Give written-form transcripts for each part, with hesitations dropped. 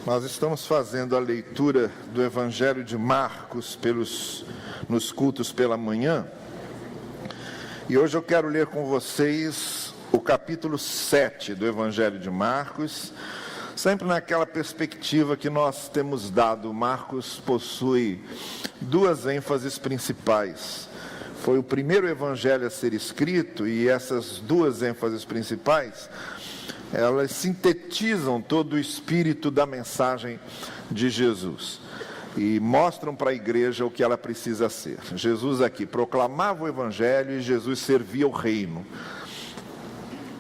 Nós estamos fazendo a leitura do Evangelho de Marcos nos cultos pela manhã. E hoje eu quero ler com vocês o capítulo 7 do Evangelho de Marcos, sempre naquela perspectiva que nós temos dado. Marcos possui duas ênfases principais. Foi o primeiro evangelho a ser escrito e essas duas ênfases principais, elas sintetizam todo o espírito da mensagem de Jesus e mostram para a igreja o que ela precisa ser. Jesus aqui proclamava o evangelho e Jesus servia o reino.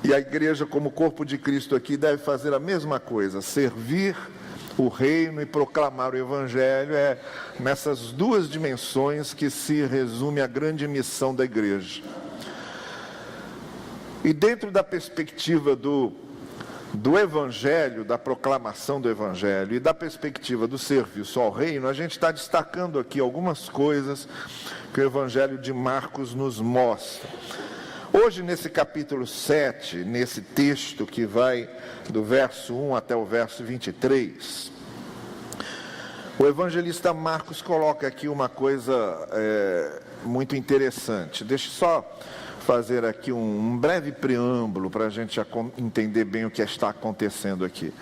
E a igreja, como corpo de Cristo aqui, deve fazer a mesma coisa, servir o reino e proclamar o evangelho. É nessas duas dimensões que se resume a grande missão da igreja. E dentro da perspectiva do evangelho, da proclamação do evangelho e da perspectiva do serviço ao reino, a gente está destacando aqui algumas coisas que o evangelho de Marcos nos mostra. Hoje, nesse capítulo 7, nesse texto que vai do verso 1 até o verso 23, o evangelista Marcos coloca aqui uma coisa muito interessante. Deixa eu só fazer aqui um breve preâmbulo para a gente entender bem o que está acontecendo aqui.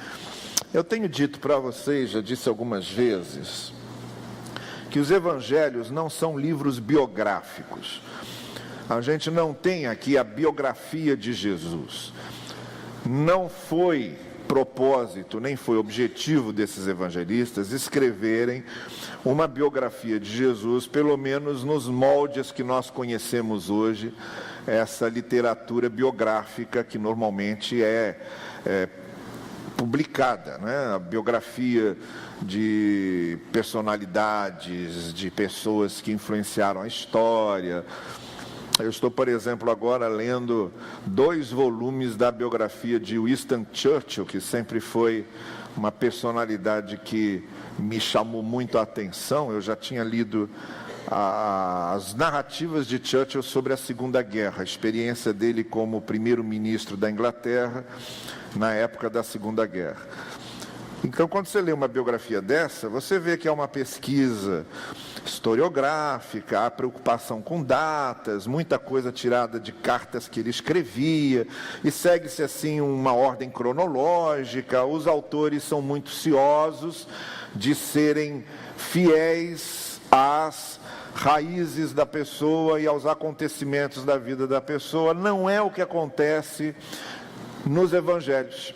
Eu tenho dito para vocês, já disse algumas vezes, que os evangelhos não são livros biográficos. A gente não tem aqui a biografia de Jesus. Não foi propósito, nem foi objetivo desses evangelistas escreverem uma biografia de Jesus, pelo menos nos moldes que nós conhecemos hoje, essa literatura biográfica que normalmente é publicada, né? A biografia de personalidades, de pessoas que influenciaram a história. Eu estou, por exemplo, agora lendo 2 volumes da biografia de Winston Churchill, que sempre foi uma personalidade que me chamou muito a atenção. Eu já tinha lido as narrativas de Churchill sobre a Segunda Guerra, a experiência dele como primeiro-ministro da Inglaterra na época da Segunda Guerra. Então, quando você lê uma biografia dessa, você vê que é uma pesquisa historiográfica, há preocupação com datas, muita coisa tirada de cartas que ele escrevia, e segue-se assim uma ordem cronológica. Os autores são muito ciosos de serem fiéis às raízes da pessoa e aos acontecimentos da vida da pessoa. Não é o que acontece nos evangelhos.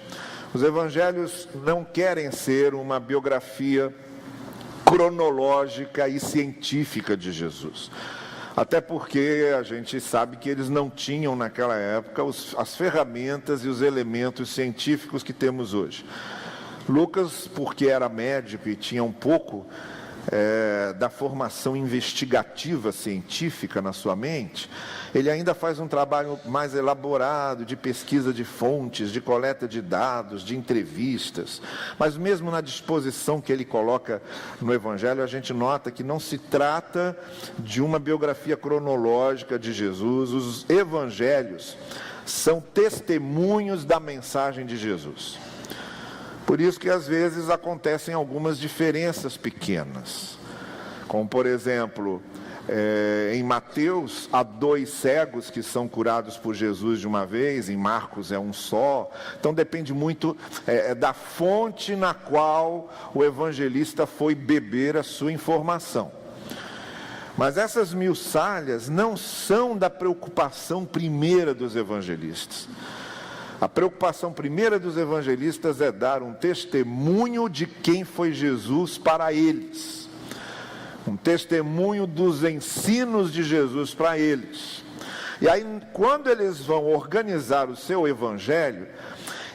Os evangelhos não querem ser uma biografia cronológica e científica de Jesus. Até porque a gente sabe que eles não tinham naquela época as ferramentas e os elementos científicos que temos hoje. Lucas, porque era médico e tinha um pouco da formação investigativa científica na sua mente, ele ainda faz um trabalho mais elaborado de pesquisa de fontes, de coleta de dados, de entrevistas. Mas mesmo na disposição que ele coloca no Evangelho, a gente nota que não se trata de uma biografia cronológica de Jesus. Os Evangelhos são testemunhos da mensagem de Jesus. Por isso que às vezes acontecem algumas diferenças pequenas. Como, por exemplo, em Mateus há 2 cegos que são curados por Jesus de uma vez, em Marcos é um só. Então depende muito da fonte na qual o evangelista foi beber a sua informação. Mas essas miuçalhas não são da preocupação primeira dos evangelistas. A preocupação primeira dos evangelistas é dar um testemunho de quem foi Jesus para eles. Um testemunho dos ensinos de Jesus para eles. E aí, quando eles vão organizar o seu evangelho,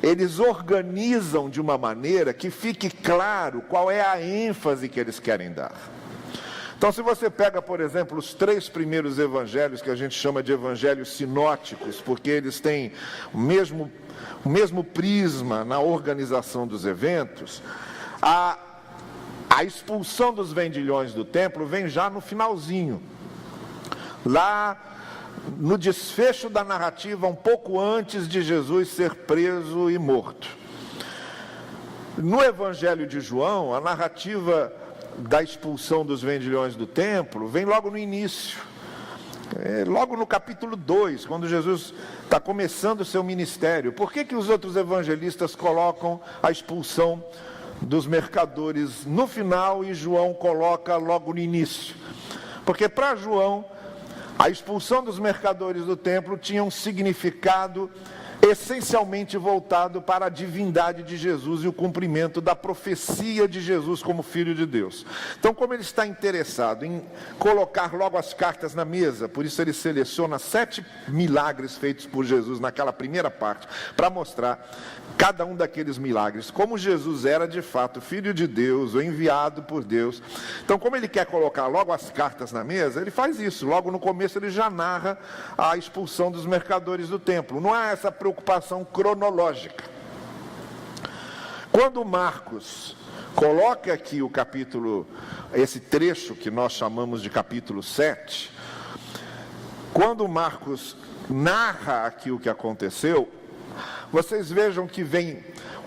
eles organizam de uma maneira que fique claro qual é a ênfase que eles querem dar. Então, se você pega, por exemplo, os 3 primeiros evangelhos, que a gente chama de evangelhos sinóticos, porque eles têm o mesmo prisma na organização dos eventos, a expulsão dos vendilhões do templo vem já no finalzinho, lá no desfecho da narrativa, um pouco antes de Jesus ser preso e morto. No Evangelho de João, a narrativa da expulsão dos vendilhões do templo vem logo no início. Logo no capítulo 2, quando Jesus está começando o seu ministério. Por que os outros evangelistas colocam a expulsão dos mercadores no final e João coloca logo no início? Porque para João, a expulsão dos mercadores do templo tinha um significado essencialmente voltado para a divindade de Jesus e o cumprimento da profecia de Jesus como Filho de Deus. Então, como ele está interessado em colocar logo as cartas na mesa, por isso ele seleciona 7 milagres feitos por Jesus naquela primeira parte, para mostrar cada um daqueles milagres, como Jesus era de fato Filho de Deus, ou enviado por Deus. Então, como ele quer colocar logo as cartas na mesa, ele faz isso. Logo no começo ele já narra a expulsão dos mercadores do templo. Não há essa preocupação cronológica. Quando Marcos coloca aqui o capítulo, esse trecho que nós chamamos de capítulo 7, quando Marcos narra aqui o que aconteceu, vocês vejam que vem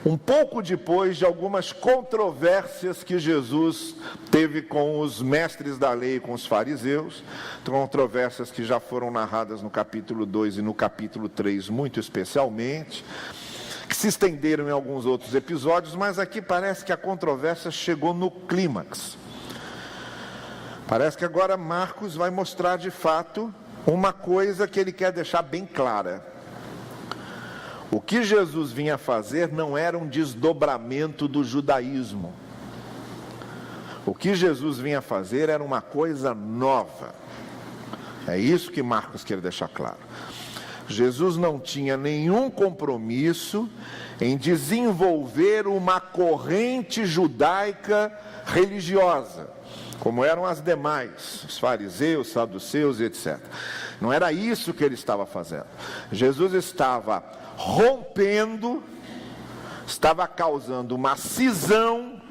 um pouco depois de algumas controvérsias que Jesus teve com os mestres da lei e com os fariseus, controvérsias que já foram narradas no capítulo 2 e no capítulo 3 muito especialmente, que se estenderam em alguns outros episódios, mas aqui parece que a controvérsia chegou no clímax. Parece que agora Marcos vai mostrar de fato uma coisa que ele quer deixar bem clara. O que Jesus vinha fazer não era um desdobramento do judaísmo. O que Jesus vinha fazer era uma coisa nova. É isso que Marcos quer deixar claro. Jesus não tinha nenhum compromisso em desenvolver uma corrente judaica religiosa, como eram as demais, os fariseus, saduceus e etc. Não era isso que ele estava fazendo. Jesus estava rompendo, estava causando uma cisão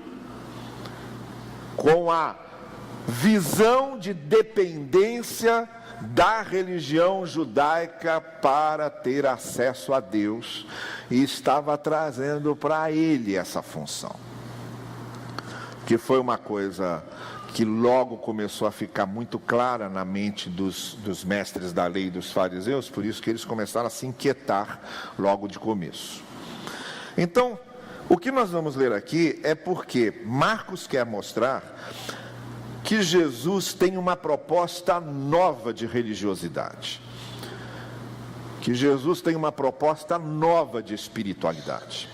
com a visão de dependência da religião judaica para ter acesso a Deus, e estava trazendo para ele essa função, que foi uma coisa que logo começou a ficar muito clara na mente dos mestres da lei e dos fariseus, por isso que eles começaram a se inquietar logo de começo. Então, o que nós vamos ler aqui é porque Marcos quer mostrar que Jesus tem uma proposta nova de religiosidade, que Jesus tem uma proposta nova de espiritualidade.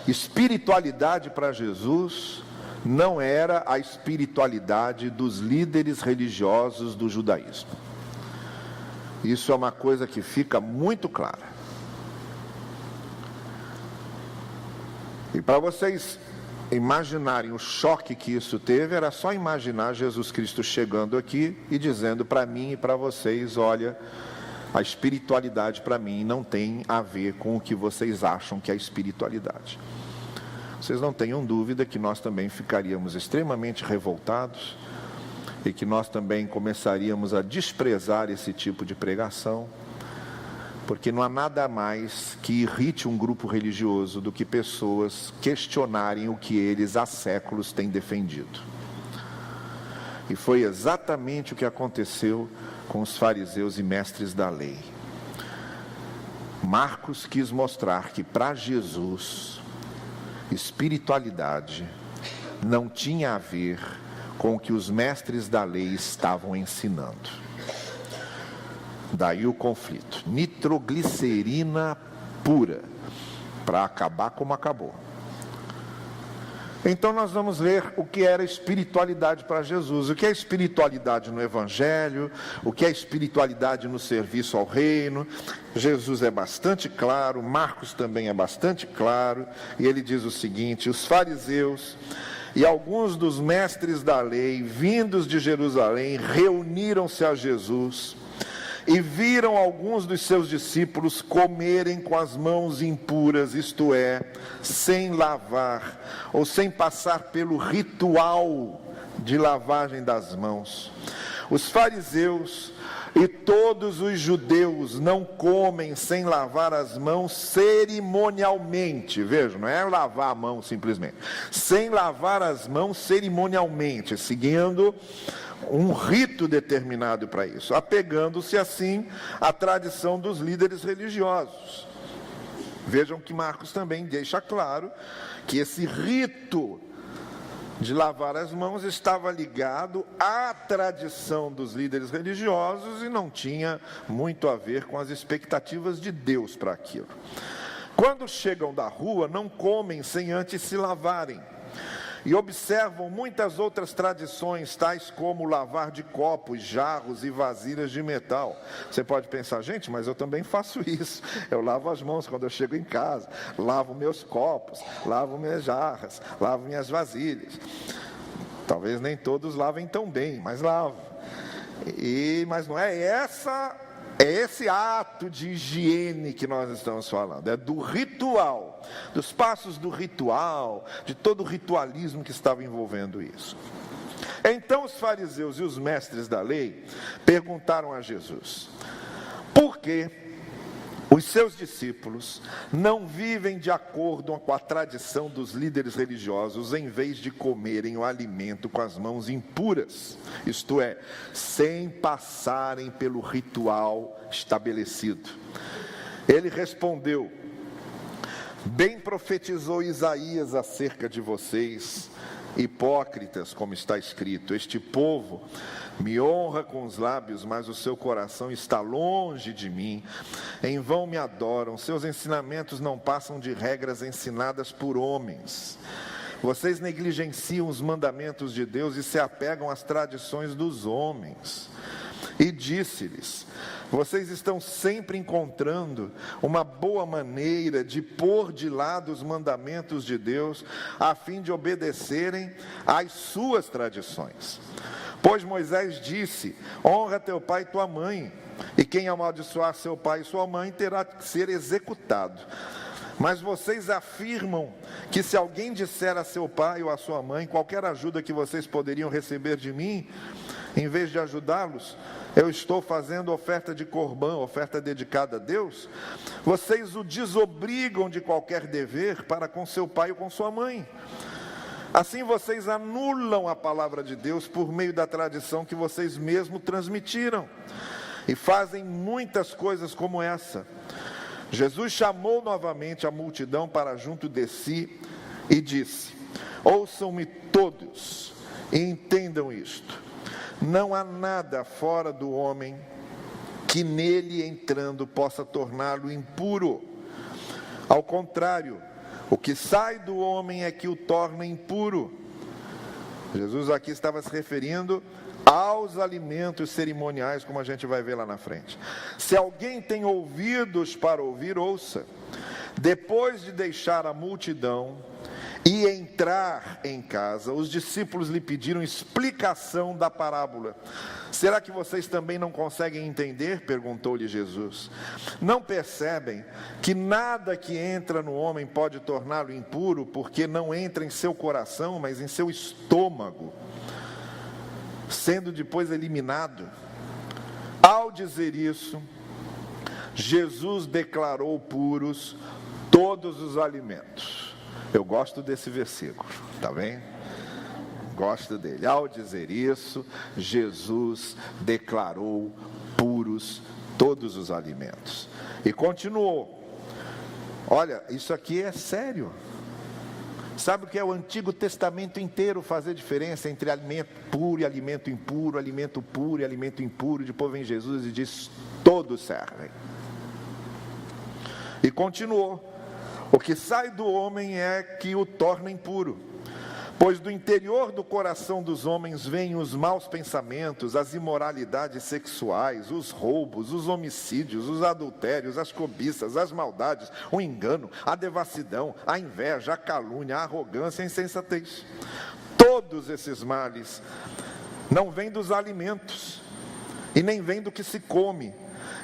Espiritualidade para Jesus não era a espiritualidade dos líderes religiosos do judaísmo. Isso é uma coisa que fica muito clara. E para vocês imaginarem o choque que isso teve, era só imaginar Jesus Cristo chegando aqui e dizendo para mim e para vocês: olha, a espiritualidade para mim não tem a ver com o que vocês acham que é espiritualidade. Vocês não tenham dúvida que nós também ficaríamos extremamente revoltados e que nós também começaríamos a desprezar esse tipo de pregação, porque não há nada mais que irrite um grupo religioso do que pessoas questionarem o que eles há séculos têm defendido. E foi exatamente o que aconteceu com os fariseus e mestres da lei. Marcos quis mostrar que para Jesus, espiritualidade não tinha a ver com o que os mestres da lei estavam ensinando. Daí o conflito. Nitroglicerina pura, para acabar como acabou. Então nós vamos ver o que era espiritualidade para Jesus, o que é espiritualidade no Evangelho, o que é espiritualidade no serviço ao reino. Jesus é bastante claro, Marcos também é bastante claro, e ele diz o seguinte: os fariseus e alguns dos mestres da lei, vindos de Jerusalém, reuniram-se a Jesus e viram alguns dos seus discípulos comerem com as mãos impuras, isto é, sem lavar, ou sem passar pelo ritual de lavagem das mãos. Os fariseus E todos os judeus não comem sem lavar as mãos cerimonialmente. Vejam, não é lavar a mão simplesmente. Sem lavar as mãos cerimonialmente, seguindo um rito determinado para isso, apegando-se assim à tradição dos líderes religiosos. Vejam que Marcos também deixa claro que esse rito de lavar as mãos estava ligado à tradição dos líderes religiosos e não tinha muito a ver com as expectativas de Deus para aquilo. Quando chegam da rua, não comem sem antes se lavarem. E observam muitas outras tradições, tais como lavar de copos, jarros e vasilhas de metal. Você pode pensar, gente, mas eu também faço isso. Eu lavo as mãos quando eu chego em casa, lavo meus copos, lavo minhas jarras, lavo minhas vasilhas. Talvez nem todos lavem tão bem, mas lavam. Mas não é esse ato de higiene que nós estamos falando, é do ritual, dos passos do ritual, de todo o ritualismo que estava envolvendo isso. Então os fariseus e os mestres da lei perguntaram a Jesus: por que os seus discípulos não vivem de acordo com a tradição dos líderes religiosos, em vez de comerem o alimento com as mãos impuras, isto é, sem passarem pelo ritual estabelecido? Ele respondeu: bem profetizou Isaías acerca de vocês, hipócritas, como está escrito: este povo me honra com os lábios, mas o seu coração está longe de mim. Em vão me adoram, seus ensinamentos não passam de regras ensinadas por homens. Vocês negligenciam os mandamentos de Deus e se apegam às tradições dos homens. E disse-lhes: vocês estão sempre encontrando uma boa maneira de pôr de lado os mandamentos de Deus, a fim de obedecerem às suas tradições. Pois Moisés disse: honra teu pai e tua mãe, e quem amaldiçoar seu pai e sua mãe terá que ser executado. Mas vocês afirmam que se alguém disser a seu pai ou a sua mãe: qualquer ajuda que vocês poderiam receber de mim, em vez de ajudá-los, eu estou fazendo oferta de corbã, oferta dedicada a Deus, vocês o desobrigam de qualquer dever para com seu pai ou com sua mãe. Assim vocês anulam a palavra de Deus por meio da tradição que vocês mesmos transmitiram, e fazem muitas coisas como essa. Jesus chamou novamente a multidão para junto de si e disse: ouçam-me todos e entendam isto. Não há nada fora do homem que nele entrando possa torná-lo impuro. Ao contrário, o que sai do homem é que o torna impuro. Jesus aqui estava se referindo aos alimentos cerimoniais, como a gente vai ver lá na frente. Se alguém tem ouvidos para ouvir, ouça. Depois de deixar a multidão e entrar em casa, os discípulos lhe pediram explicação da parábola. Será que vocês também não conseguem entender? Perguntou-lhe Jesus. Não percebem que nada que entra no homem pode torná-lo impuro, porque não entra em seu coração, mas em seu estômago, sendo depois eliminado? Ao dizer isso, Jesus declarou puros todos os alimentos. Eu gosto desse versículo, tá bem? Gosto dele. Ao dizer isso, Jesus declarou puros todos os alimentos. E continuou. Olha, isso aqui é sério. Sabe o que é o Antigo Testamento inteiro fazer diferença entre alimento puro e alimento impuro, alimento puro e alimento impuro? Depois vem Jesus e diz: todos servem. E continuou: o que sai do homem é que o torna impuro, pois do interior do coração dos homens vêm os maus pensamentos, as imoralidades sexuais, os roubos, os homicídios, os adultérios, as cobiças, as maldades, o engano, a devassidão, a inveja, a calúnia, a arrogância, a insensatez. Todos esses males não vêm dos alimentos e nem vêm do que se come.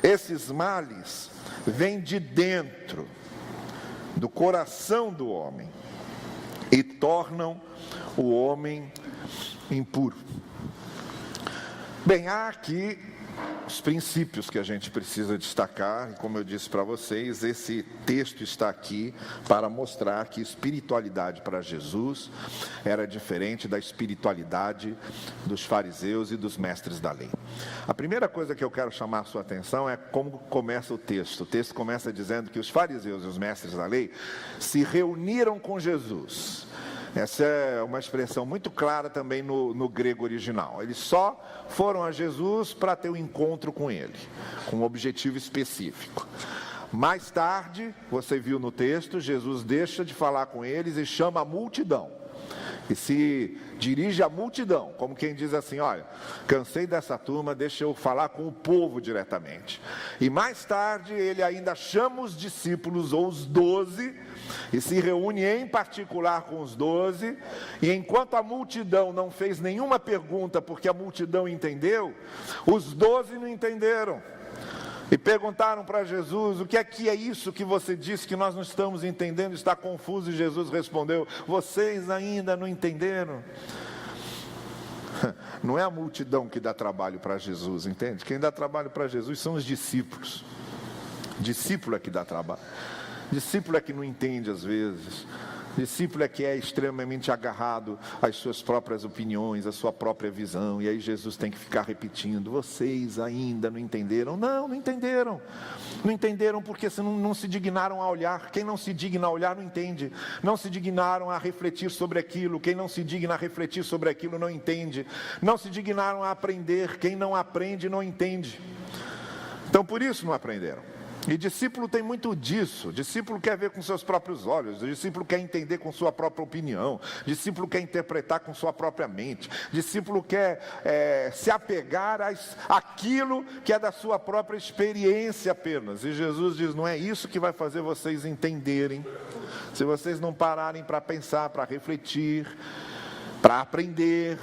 Esses males vêm de dentro, do coração do homem, e tornam o homem impuro. Bem, há aqui os princípios que a gente precisa destacar, e como eu disse para vocês, esse texto está aqui para mostrar que espiritualidade para Jesus era diferente da espiritualidade dos fariseus e dos mestres da lei. A primeira coisa que eu quero chamar a sua atenção é como começa o texto. O texto começa dizendo que os fariseus e os mestres da lei se reuniram com Jesus. Essa é uma expressão muito clara também no grego original. Eles só foram a Jesus para ter um encontro com ele, com um objetivo específico. Mais tarde, você viu no texto, Jesus deixa de falar com eles e chama a multidão. E se dirige à multidão, como quem diz assim, olha, cansei dessa turma, deixa eu falar com o povo diretamente. E mais tarde, ele ainda chama os discípulos, ou os 12, e se reúne em particular com os 12, e enquanto a multidão não fez nenhuma pergunta, porque a multidão entendeu, os 12 não entenderam. E perguntaram para Jesus, o que é isso que você disse que nós não estamos entendendo, está confuso? E Jesus respondeu, vocês ainda não entenderam? Não é a multidão que dá trabalho para Jesus, entende? Quem dá trabalho para Jesus são os discípulos. Discípulo é que dá trabalho. Discípulo é que não entende às vezes. Discípulo é que é extremamente agarrado às suas próprias opiniões, à sua própria visão. E aí Jesus tem que ficar repetindo, vocês ainda não entenderam? Não entenderam. Não entenderam porque não se dignaram a olhar. Quem não se digna a olhar não entende. Não se dignaram a refletir sobre aquilo. Quem não se digna a refletir sobre aquilo não entende. Não se dignaram a aprender. Quem não aprende não entende. Então por isso não aprenderam. E discípulo tem muito disso. Discípulo quer ver com seus próprios olhos. Discípulo quer entender com sua própria opinião. Discípulo quer interpretar com sua própria mente. Discípulo quer se apegar àquilo que é da sua própria experiência apenas. E Jesus diz, não é isso que vai fazer vocês entenderem. Se vocês não pararem para pensar, para refletir, para aprender,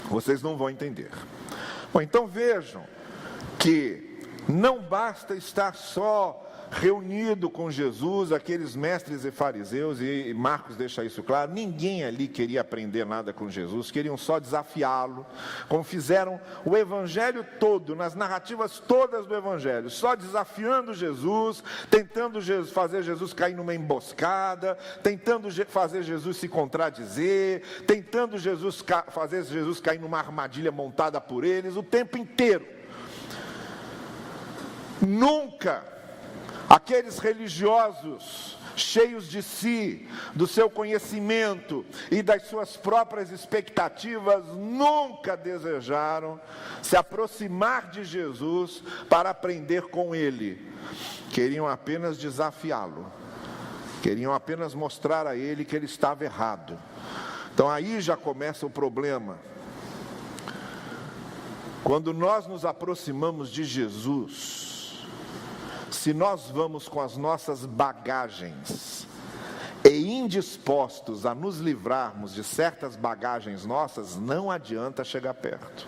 vocês não vão entender. Bom, então vejam que não basta estar só reunido com Jesus, aqueles mestres e fariseus, e Marcos deixa isso claro, ninguém ali queria aprender nada com Jesus, queriam só desafiá-lo, como fizeram o evangelho todo, nas narrativas todas do evangelho, só desafiando Jesus, tentando fazer Jesus cair numa emboscada, tentando fazer Jesus se contradizer, tentando fazer Jesus cair numa armadilha montada por eles, o tempo inteiro. Nunca aqueles religiosos cheios de si, do seu conhecimento e das suas próprias expectativas, nunca desejaram se aproximar de Jesus para aprender com ele. Queriam apenas desafiá-lo, queriam apenas mostrar a ele que ele estava errado. Então aí já começa o problema. Quando nós nos aproximamos de Jesus, se nós vamos com as nossas bagagens e indispostos a nos livrarmos de certas bagagens nossas, não adianta chegar perto.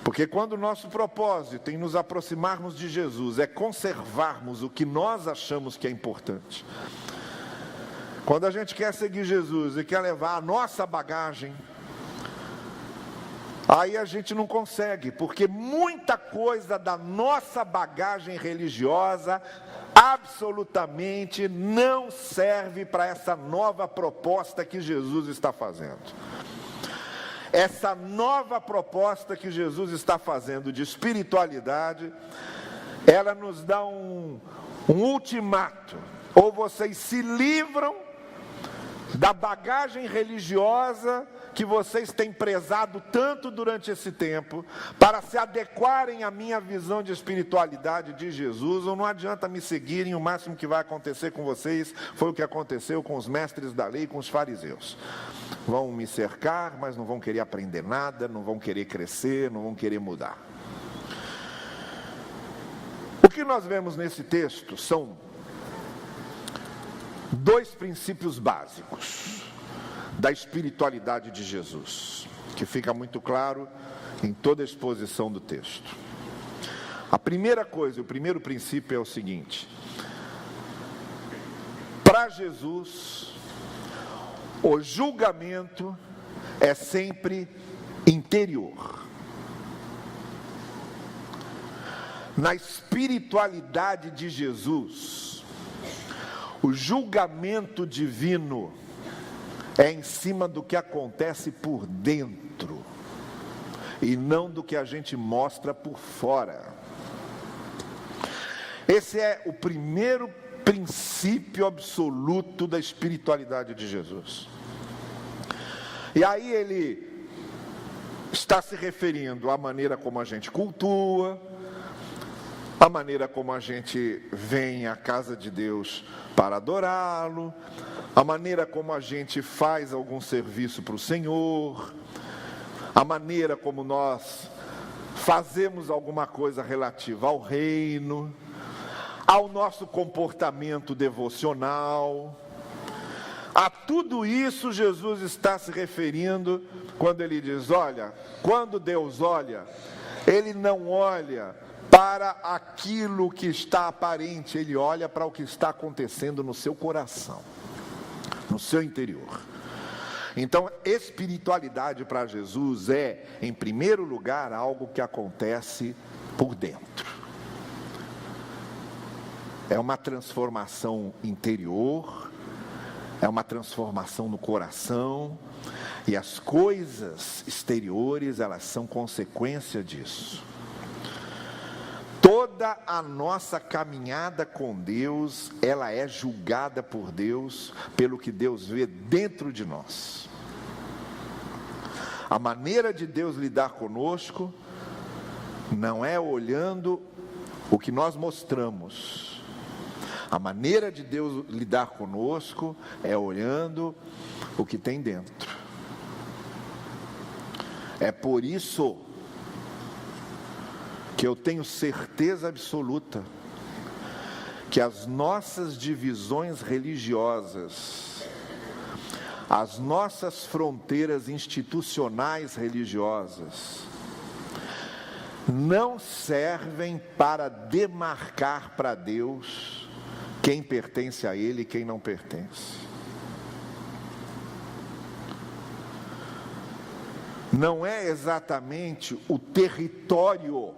Porque quando o nosso propósito em nos aproximarmos de Jesus é conservarmos o que nós achamos que é importante, quando a gente quer seguir Jesus e quer levar a nossa bagagem, aí a gente não consegue, porque muita coisa da nossa bagagem religiosa absolutamente não serve para essa nova proposta que Jesus está fazendo. Essa nova proposta que Jesus está fazendo de espiritualidade, ela nos dá um ultimato: ou vocês se livram da bagagem religiosa que vocês têm prezado tanto durante esse tempo, para se adequarem à minha visão de espiritualidade de Jesus, ou não adianta me seguirem, o máximo que vai acontecer com vocês foi o que aconteceu com os mestres da lei e com os fariseus. Vão me cercar, mas não vão querer aprender nada, não vão querer crescer, não vão querer mudar. O que nós vemos nesse texto são dois princípios básicos da espiritualidade de Jesus, que fica muito claro em toda a exposição do texto. A primeira coisa, o primeiro princípio é o seguinte: para Jesus, o julgamento é sempre interior. Na espiritualidade de Jesus, o julgamento divino é em cima do que acontece por dentro e não do que a gente mostra por fora. Esse é o primeiro princípio absoluto da espiritualidade de Jesus. E aí ele está se referindo à maneira como a gente cultua, a maneira como a gente vem à casa de Deus para adorá-lo, a maneira como a gente faz algum serviço para o Senhor, a maneira como nós fazemos alguma coisa relativa ao reino, ao nosso comportamento devocional. A tudo isso Jesus está se referindo quando ele diz, olha, quando Deus olha, ele não olha para aquilo que está aparente, ele olha para o que está acontecendo no seu coração, no seu interior. Então, espiritualidade para Jesus é, em primeiro lugar, algo que acontece por dentro. É uma transformação interior, é uma transformação no coração, e as coisas exteriores, elas são consequência disso. Toda a nossa caminhada com Deus, ela é julgada por Deus, pelo que Deus vê dentro de nós. A maneira de Deus lidar conosco, não é olhando o que nós mostramos. A maneira de Deus lidar conosco é olhando o que tem dentro. É por isso que eu tenho certeza absoluta que as nossas divisões religiosas, as nossas fronteiras institucionais religiosas, não servem para demarcar para Deus quem pertence a Ele e quem não pertence. Não é exatamente o território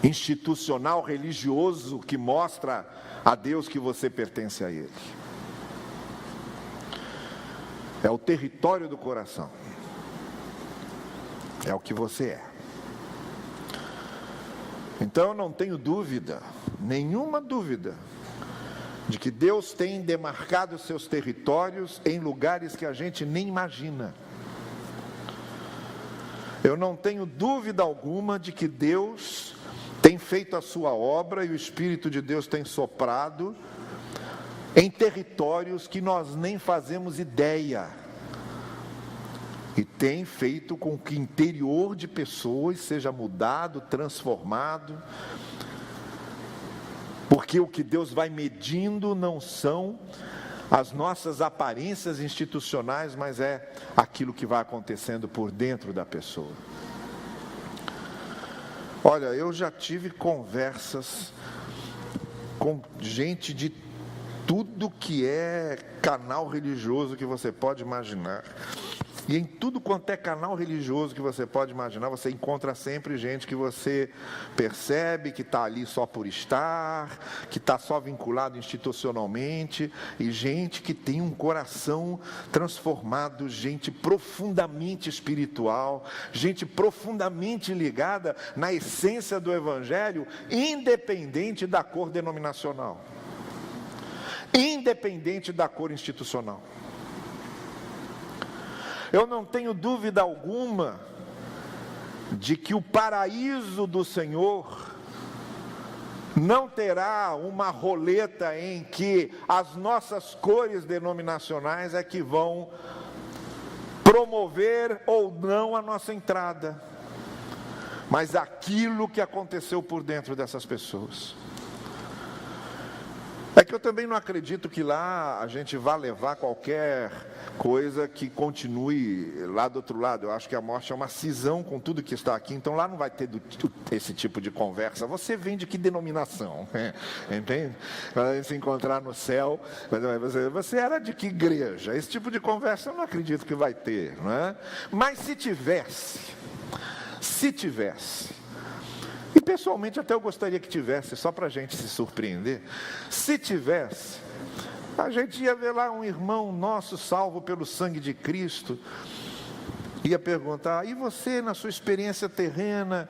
institucional religioso que mostra a Deus que você pertence a Ele. É o território do coração. É o que você é. Então eu não tenho dúvida, nenhuma dúvida, de que Deus tem demarcado seus territórios em lugares que a gente nem imagina. Eu não tenho dúvida alguma de que Deus tem feito a sua obra e o Espírito de Deus tem soprado em territórios que nós nem fazemos ideia. E tem feito com que o interior de pessoas seja mudado, transformado. Porque o que Deus vai medindo não são as nossas aparências institucionais, mas é aquilo que vai acontecendo por dentro da pessoa. Olha, eu já tive conversas com gente de tudo que é canal religioso que você pode imaginar. E em tudo quanto é canal religioso que você pode imaginar, você encontra sempre gente que você percebe que está ali só por estar, que está só vinculado institucionalmente, e gente que tem um coração transformado, gente profundamente espiritual, gente profundamente ligada na essência do Evangelho, independente da cor denominacional, independente da cor institucional. Eu não tenho dúvida alguma de que o paraíso do Senhor não terá uma roleta em que as nossas cores denominacionais é que vão promover ou não a nossa entrada, mas aquilo que aconteceu por dentro dessas pessoas. É que eu também não acredito que lá a gente vá levar qualquer coisa que continue lá do outro lado. Eu acho que a morte é uma cisão com tudo que está aqui, então lá não vai ter esse tipo de conversa. Você vem de que denominação? Entende? Para se encontrar no céu, você era de que igreja? Esse tipo de conversa eu não acredito que vai ter, não é? Mas se tivesse, e pessoalmente até eu gostaria que tivesse, só para a gente se surpreender. Se tivesse, a gente ia ver lá um irmão nosso salvo pelo sangue de Cristo, ia perguntar: e você, na sua experiência terrena,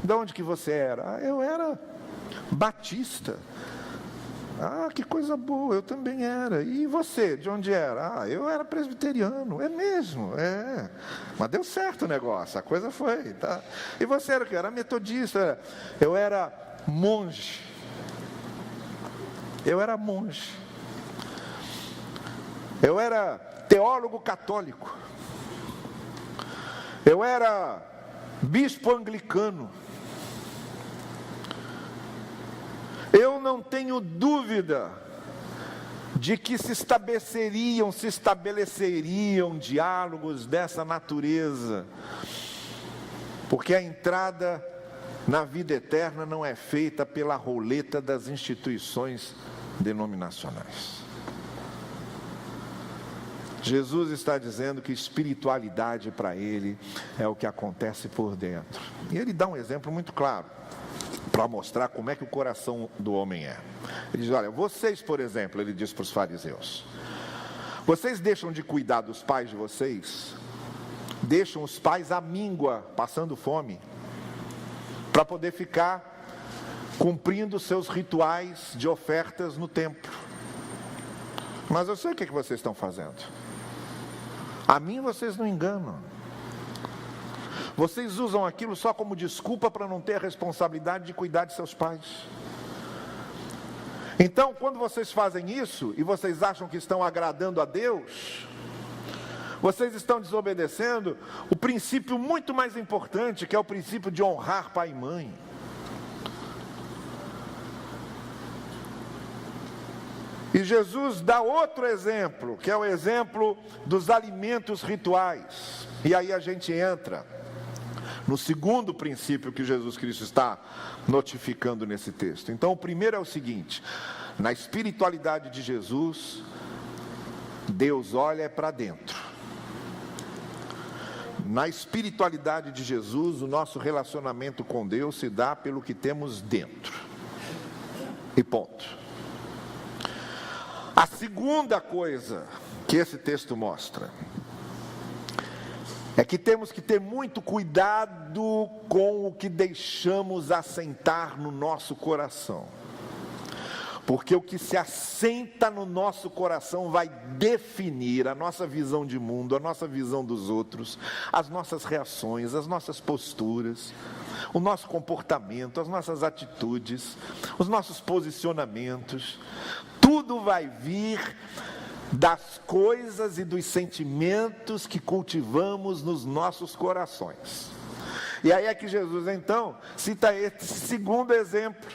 de onde que você era? Ah, eu era batista. Ah, que coisa boa, eu também era. E você, de onde era? Ah, eu era presbiteriano. É mesmo, é. Mas deu certo o negócio, a coisa foi, tá? E você era o quê? Era metodista. Eu era monge. Eu era monge. Eu era teólogo católico. Eu era bispo anglicano. Eu não tenho dúvida de que se estabeleceriam diálogos dessa natureza, porque a entrada na vida eterna não é feita pela roleta das instituições denominacionais. Jesus está dizendo que espiritualidade para ele é o que acontece por dentro. E ele dá um exemplo muito claro para mostrar como é que o coração do homem é. Ele diz: olha, vocês, por exemplo, ele diz para os fariseus, vocês deixam de cuidar dos pais de vocês, deixam os pais à míngua, passando fome, para poder ficar cumprindo seus rituais de ofertas no templo. Mas eu sei o que vocês estão fazendo. A mim vocês não enganam. Vocês usam aquilo só como desculpa para não ter a responsabilidade de cuidar de seus pais. Então, quando vocês fazem isso e vocês acham que estão agradando a Deus, vocês estão desobedecendo o princípio muito mais importante, que é o princípio de honrar pai e mãe. E Jesus dá outro exemplo, que é o exemplo dos alimentos rituais. E aí a gente entra no segundo princípio que Jesus Cristo está notificando nesse texto. Então, o primeiro é o seguinte: na espiritualidade de Jesus, Deus olha para dentro. Na espiritualidade de Jesus, o nosso relacionamento com Deus se dá pelo que temos dentro. E ponto. A segunda coisa que esse texto mostra é que temos que ter muito cuidado com o que deixamos assentar no nosso coração. Porque o que se assenta no nosso coração vai definir a nossa visão de mundo, a nossa visão dos outros, as nossas reações, as nossas posturas, o nosso comportamento, as nossas atitudes, os nossos posicionamentos. Tudo vai vir das coisas e dos sentimentos que cultivamos nos nossos corações. E aí é que Jesus então cita esse segundo exemplo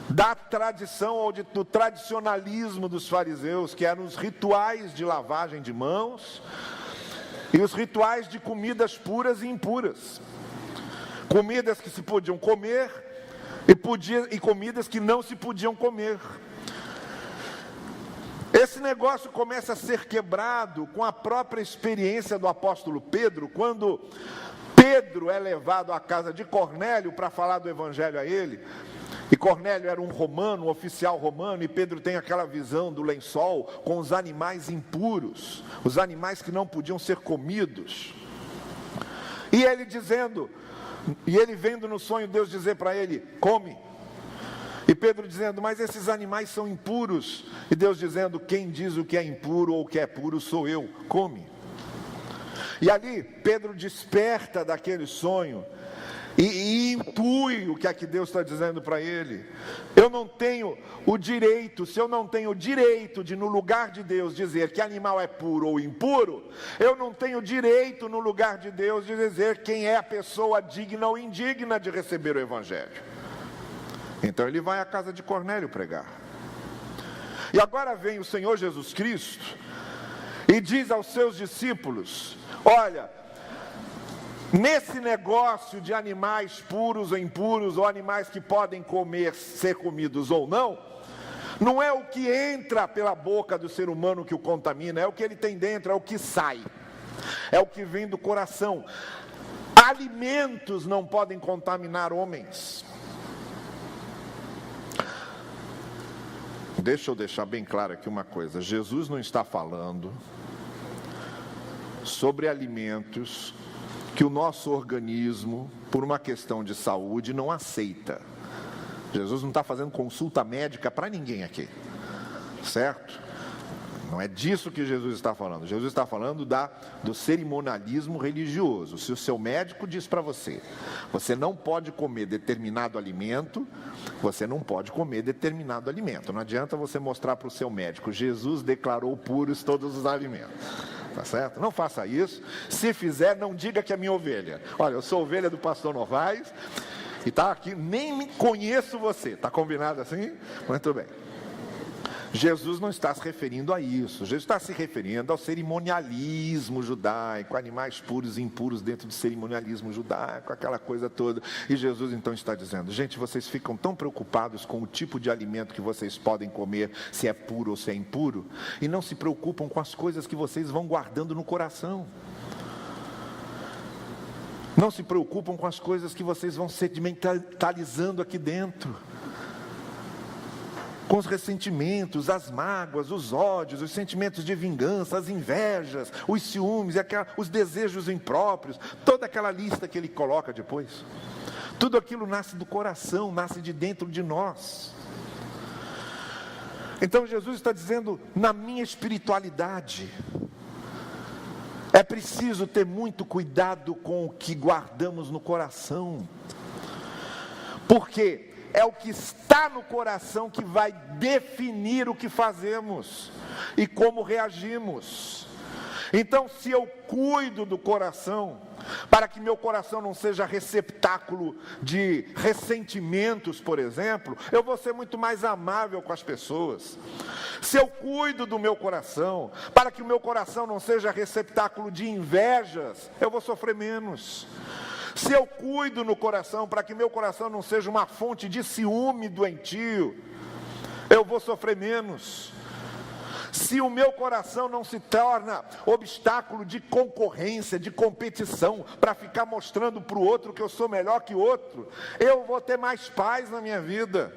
da tradição ou do tradicionalismo dos fariseus, que eram os rituais de lavagem de mãos e os rituais de comidas puras e impuras. Comidas que se podiam comer e comidas que não se podiam comer. Esse negócio começa a ser quebrado com a própria experiência do apóstolo Pedro, quando Pedro é levado à casa de Cornélio para falar do evangelho a ele. E Cornélio era um romano, um oficial romano, e Pedro tem aquela visão do lençol com os animais impuros, os animais que não podiam ser comidos. E ele vendo no sonho Deus dizer para ele: come. E Pedro dizendo: mas esses animais são impuros. E Deus dizendo: quem diz o que é impuro ou o que é puro sou eu, come. E ali Pedro desperta daquele sonho e intui o que é que Deus está dizendo para ele. Eu não tenho o direito, se eu não tenho o direito de no lugar de Deus dizer que animal é puro ou impuro, eu não tenho direito no lugar de Deus de dizer quem é a pessoa digna ou indigna de receber o evangelho. Então ele vai à casa de Cornélio pregar. E agora vem o Senhor Jesus Cristo e diz aos seus discípulos: olha, nesse negócio de animais puros ou impuros, ou animais que podem ser comidos ou não, não é o que entra pela boca do ser humano que o contamina, é o que ele tem dentro, é o que sai, é o que vem do coração. Alimentos não podem contaminar homens. Deixa eu deixar bem claro aqui uma coisa. Jesus não está falando sobre alimentos que o nosso organismo, por uma questão de saúde, não aceita. Jesus não está fazendo consulta médica para ninguém aqui, certo? Não é disso que Jesus está falando. Jesus está falando do cerimonialismo religioso. Se o seu médico diz para você, você não pode comer determinado alimento, você não pode comer determinado alimento. Não adianta você mostrar para o seu médico, Jesus declarou puros todos os alimentos. Tá certo? Não faça isso. Se fizer, não diga que é minha ovelha. Olha, eu sou ovelha do pastor Novaes e tá aqui, nem me conheço você. Tá combinado assim? Muito bem. Jesus não está se referindo a isso. Jesus está se referindo ao cerimonialismo judaico, animais puros e impuros dentro do cerimonialismo judaico, aquela coisa toda. E Jesus então está dizendo, gente, vocês ficam tão preocupados com o tipo de alimento que vocês podem comer, se é puro ou se é impuro, e não se preocupam com as coisas que vocês vão guardando no coração. Não se preocupam com as coisas que vocês vão sedimentalizando aqui dentro. Com os ressentimentos, as mágoas, os ódios, os sentimentos de vingança, as invejas, os ciúmes, os desejos impróprios, toda aquela lista que ele coloca depois. Tudo aquilo nasce do coração, nasce de dentro de nós. Então Jesus está dizendo, na minha espiritualidade, é preciso ter muito cuidado com o que guardamos no coração. Porque é o que está no coração que vai definir o que fazemos e como reagimos. Então, se eu cuido do coração, para que meu coração não seja receptáculo de ressentimentos, por exemplo, eu vou ser muito mais amável com as pessoas. Se eu cuido do meu coração, para que o meu coração não seja receptáculo de invejas, eu vou sofrer menos. Se eu cuido no coração, para que meu coração não seja uma fonte de ciúme doentio, eu vou sofrer menos. Se o meu coração não se torna obstáculo de concorrência, de competição, para ficar mostrando para o outro que eu sou melhor que o outro, eu vou ter mais paz na minha vida.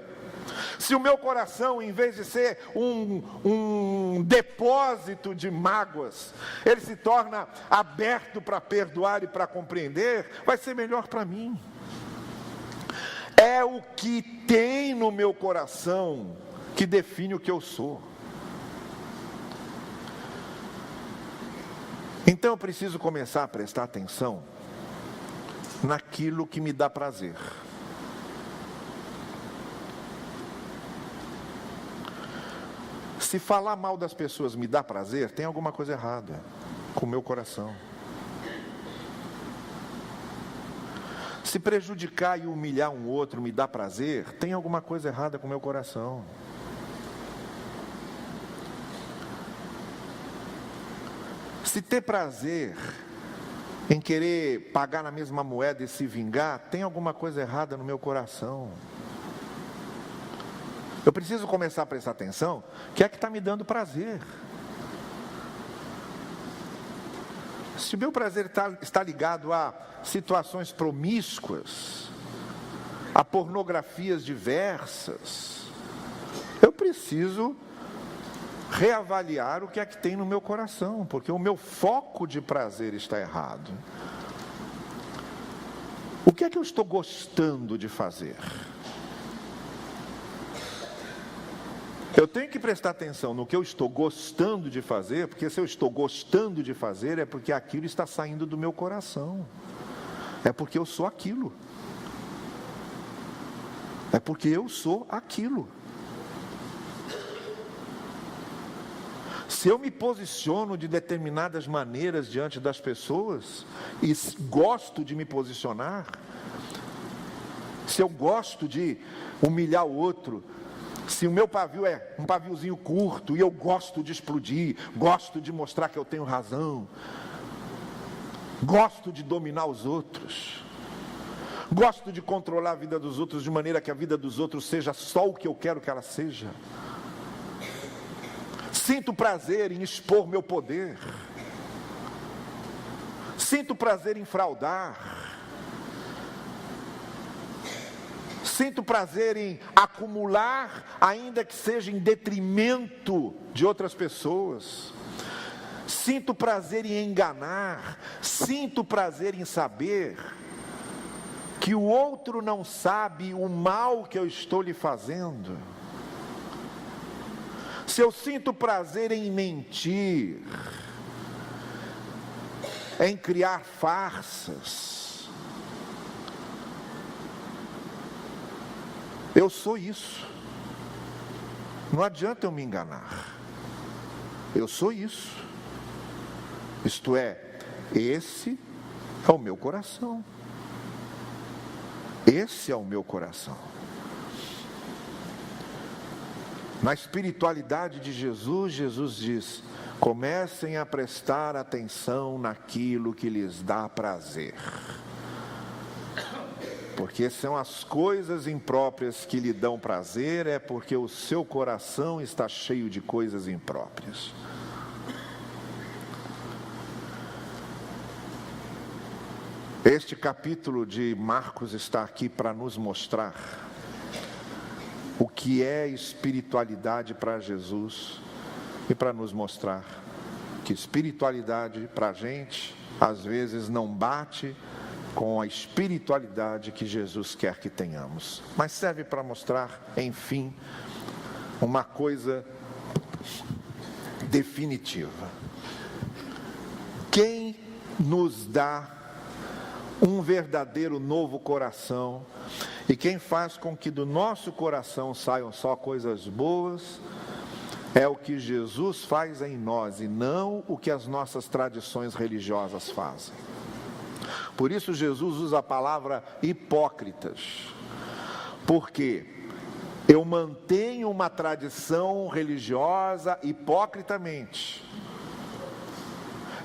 Se o meu coração, em vez de ser um depósito de mágoas, ele se torna aberto para perdoar e para compreender, vai ser melhor para mim. É o que tem no meu coração que define o que eu sou. Então eu preciso começar a prestar atenção naquilo que me dá prazer. Se falar mal das pessoas me dá prazer, tem alguma coisa errada com o meu coração. Se prejudicar e humilhar um outro me dá prazer, tem alguma coisa errada com o meu coração. Se ter prazer em querer pagar na mesma moeda e se vingar, tem alguma coisa errada no meu coração. Eu preciso começar a prestar atenção, que é que está me dando prazer. Se o meu prazer está ligado a situações promíscuas, a pornografias diversas, eu preciso reavaliar o que é que tem no meu coração, porque o meu foco de prazer está errado. O que é que eu estou gostando de fazer? Eu tenho que prestar atenção no que eu estou gostando de fazer, porque se eu estou gostando de fazer, é porque aquilo está saindo do meu coração. É porque eu sou aquilo. É porque eu sou aquilo. Se eu me posiciono de determinadas maneiras diante das pessoas, e gosto de me posicionar, se eu gosto de humilhar o outro, se o meu pavio é um paviozinho curto e eu gosto de explodir, gosto de mostrar que eu tenho razão, gosto de dominar os outros, gosto de controlar a vida dos outros de maneira que a vida dos outros seja só o que eu quero que ela seja, sinto prazer em expor meu poder, sinto prazer em fraudar, Sinto prazer em acumular, ainda que seja em detrimento de outras pessoas. Sinto prazer em enganar. Sinto prazer em saber que o outro não sabe o mal que eu estou lhe fazendo. Se eu sinto prazer em mentir, em criar farsas, eu sou isso. Não adianta eu me enganar. Eu sou isso. Isto é, esse é o meu coração. Esse é o meu coração. Na espiritualidade de Jesus, Jesus diz: comecem a prestar atenção naquilo que lhes dá prazer. Porque são as coisas impróprias que lhe dão prazer, é porque o seu coração está cheio de coisas impróprias. Este capítulo de Marcos está aqui para nos mostrar o que é espiritualidade para Jesus e para nos mostrar que espiritualidade para a gente, às vezes, não bate com a espiritualidade que Jesus quer que tenhamos. Mas serve para mostrar, enfim, uma coisa definitiva. Quem nos dá um verdadeiro novo coração, e quem faz com que do nosso coração saiam só coisas boas, é o que Jesus faz em nós e não o que as nossas tradições religiosas fazem. Por isso Jesus usa a palavra hipócritas, porque eu mantenho uma tradição religiosa hipocritamente.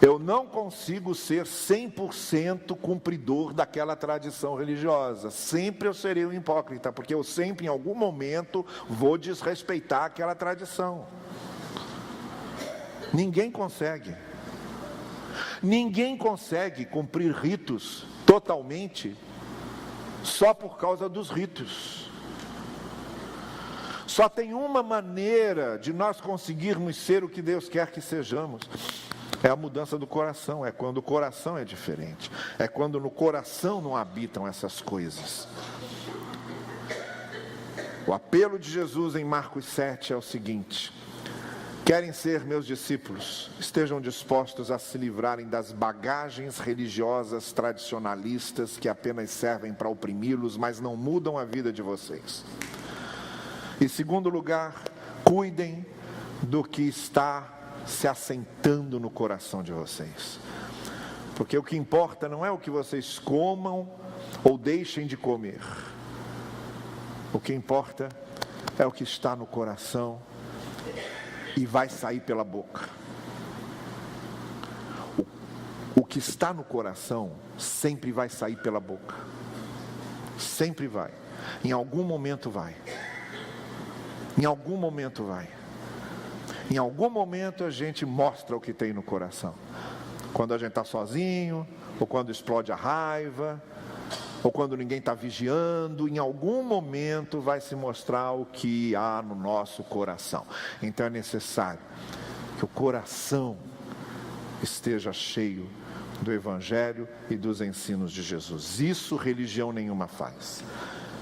Eu não consigo ser 100% cumpridor daquela tradição religiosa. Sempre eu serei um hipócrita, porque eu sempre, em algum momento, vou desrespeitar aquela tradição. Ninguém consegue. Ninguém consegue cumprir ritos totalmente só por causa dos ritos. Só tem uma maneira de nós conseguirmos ser o que Deus quer que sejamos. É a mudança do coração, é quando o coração é diferente, é quando no coração não habitam essas coisas. O apelo de Jesus em Marcos 7 é o seguinte: querem ser meus discípulos, estejam dispostos a se livrarem das bagagens religiosas tradicionalistas que apenas servem para oprimi-los, mas não mudam a vida de vocês. Em segundo lugar, cuidem do que está se assentando no coração de vocês, porque o que importa não é o que vocês comam ou deixem de comer. O que importa é o que está no coração e vai sair pela boca. O que está no coração sempre vai sair pela boca. Sempre vai. Em algum momento vai. Em algum momento vai. Em algum momento a gente mostra o que tem no coração. Quando a gente está sozinho, ou quando explode a raiva, ou quando ninguém está vigiando, em algum momento vai se mostrar o que há no nosso coração. Então é necessário que o coração esteja cheio do Evangelho e dos ensinos de Jesus. Isso religião nenhuma faz.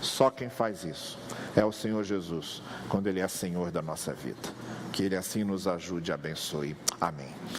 Só quem faz isso é o Senhor Jesus, quando Ele é Senhor da nossa vida. Que Ele assim nos ajude e abençoe. Amém.